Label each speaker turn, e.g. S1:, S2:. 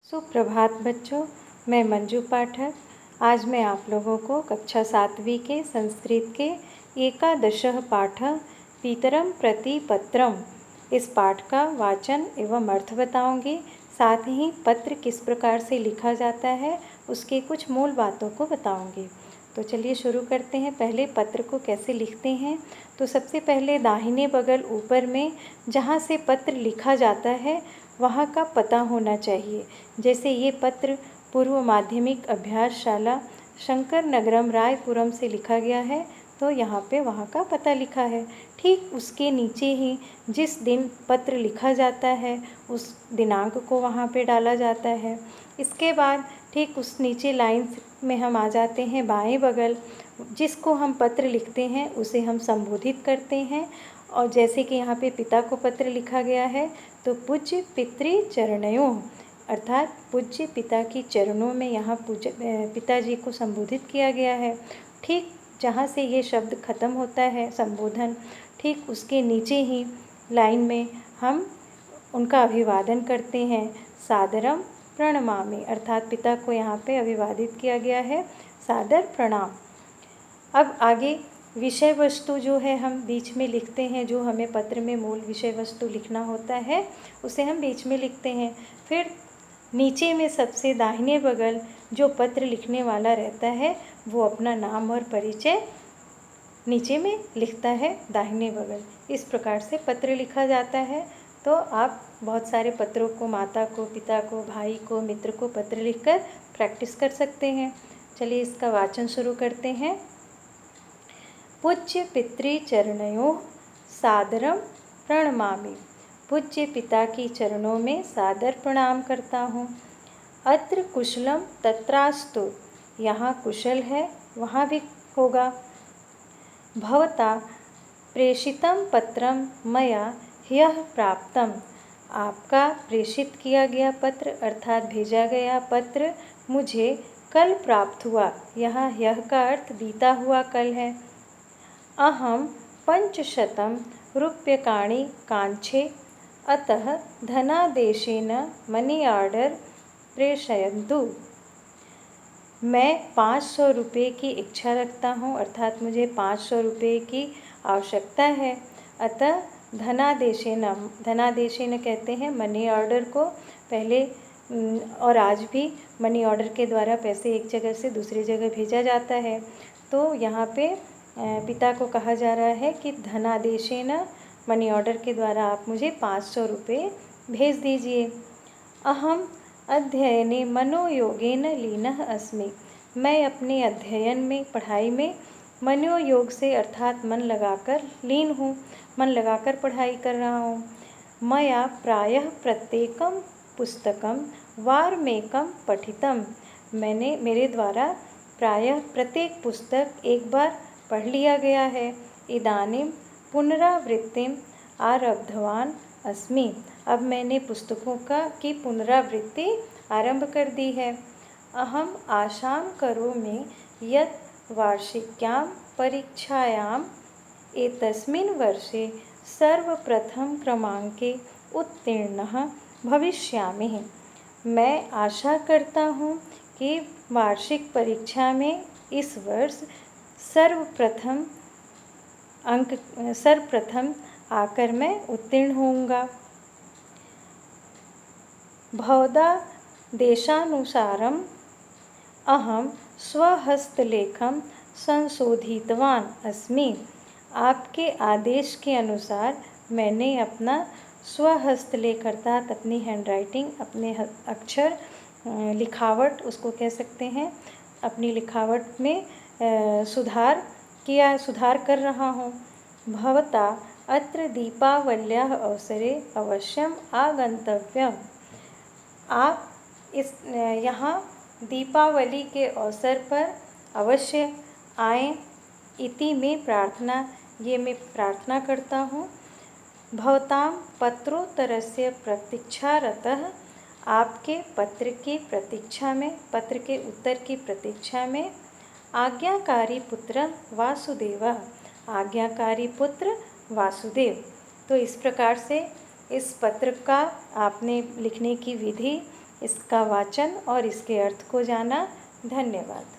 S1: सुप्रभात बच्चों, मैं मंजू पाठक। आज मैं आप लोगों को कक्षा 7वीं के संस्कृत के एकादशः पाठ पितरम प्रति पत्रम इस पाठ का वाचन एवं अर्थ बताऊंगी। साथ ही पत्र किस प्रकार से लिखा जाता है उसके कुछ मूल बातों को बताऊंगी। तो चलिए शुरू करते हैं। पहले पत्र को कैसे लिखते हैं, तो सबसे पहले दाहिने बगल ऊपर में जहाँ से पत्र लिखा जाता है वहाँ का पता होना चाहिए। जैसे ये पत्र पूर्व माध्यमिक अभ्यासशाला शंकर नगरम रायपुरम से लिखा गया है, तो यहाँ पे वहाँ का पता लिखा है। ठीक उसके नीचे ही जिस दिन पत्र लिखा जाता है उस दिनांक को वहाँ पे डाला जाता है। इसके बाद ठीक उस नीचे लाइन में हम आ जाते हैं बाएं बगल, जिसको हम पत्र लिखते हैं उसे हम संबोधित करते हैं। और जैसे कि यहाँ पे पिता को पत्र लिखा गया है तो पूज्य पितृ चरणयों, अर्थात पूज्य पिता की चरणों में यहाँ पिताजी को संबोधित किया गया है। ठीक जहाँ से ये शब्द खत्म होता है संबोधन, ठीक उसके नीचे ही लाइन में हम उनका अभिवादन करते हैं। सादरम प्रणमामि, अर्थात पिता को यहाँ पे अभिवादित किया गया है, सादर प्रणाम। अब आगे विषय वस्तु जो है हम बीच में लिखते हैं, जो हमें पत्र में मूल विषय वस्तु लिखना होता है उसे हम बीच में लिखते हैं। फिर नीचे में सबसे दाहिने बगल जो पत्र लिखने वाला रहता है वो अपना नाम और परिचय नीचे में लिखता है दाहिने बगल। इस प्रकार से पत्र लिखा जाता है। तो आप बहुत सारे पत्रों को माता को, पिता को, भाई को, मित्र को पत्र लिखकर प्रैक्टिस कर सकते हैं। चलिए इसका वाचन शुरू करते हैं। पूज्य पितृ चरणयों सादरम प्रणमामि, पूज्य पिता की चरणों में सादर प्रणाम करता हूँ। अत्र कुशलम तत्रास्तु, यहाँ कुशल है वहाँ भी होगा। भवता प्रेषितं पत्रम मया ह्यः प्राप्तम, आपका प्रेषित किया गया पत्र अर्थात भेजा गया पत्र मुझे कल प्राप्त हुआ। यहाँ ह्यः का अर्थ बीता हुआ कल है। अहम 500 रूप्यकाणि कांक्षे, अतः धनादेशेन मनी ऑर्डर प्रेषयन्तु, मैं 500 रुपये की इच्छा रखता हूँ, अर्थात मुझे 500 रुपये की आवश्यकता है। अतः धनादेशेन, धनादेशेन कहते हैं मनी ऑर्डर को। पहले और आज भी मनी ऑर्डर के द्वारा पैसे एक जगह से दूसरी जगह भेजा जाता है। तो यहाँ पे पिता को कहा जा रहा है कि धनादेशेन, मनी ऑर्डर के द्वारा आप मुझे 500 रुपये भेज दीजिए। अहम अध्ययने मनोयोगेन लीनः अस्मि, मैं अपने अध्ययन में, पढ़ाई में मनोयोग से अर्थात मन लगाकर लीन हूँ, मन लगाकर पढ़ाई कर रहा हूँ। मया प्रायः प्रत्येकं पुस्तकं वारमेकं पठितम्, मेरे द्वारा प्रायः प्रत्येक पुस्तक एक बार पढ़ लिया गया है। इदानीं पुनरावृत्तिम् आरब्धवान् अस्मि, अब मैंने पुस्तकों की पुनरावृत्ति आरंभ कर दी है। अहम आशां करोमि यत् वार्षिक्यां परीक्षायां एतस्मिन् वर्षे सर्वप्रथम क्रमांके उत्तीर्णः भविष्यामि, मैं आशा करता हूँ कि वार्षिक परीक्षा में इस वर्ष सर्वप्रथम आकर मैं उत्तीर्ण होऊंगा। भवदा देशानुसारम अहम स्वहस्तलेखम संशोधितवान अस्मि, आपके आदेश के अनुसार मैंने अपना स्वहस्तलेख अर्थात अपनी हैंडराइटिंग, अपने अक्षर, लिखावट उसको कह सकते हैं, अपनी लिखावट में सुधार कर रहा हूँ। भवता अत्र दीपावल्याः अवसरे अवश्यम आगंतव्यम, आप यहाँ दीपावली के अवसर पर अवश्य आएँ। इति में प्रार्थना, ये मैं प्रार्थना करता हूँ। भवतां पत्रोत्तरस्य प्रतीक्षारतः, आपके पत्र की प्रतीक्षा में, पत्र के उत्तर की प्रतीक्षा में। आज्ञाकारी पुत्र वासुदेव, आज्ञाकारी पुत्र वासुदेव। तो इस प्रकार से इस पत्र का आपने लिखने की विधि इसका वाचन और इसके अर्थ को जाना। धन्यवाद।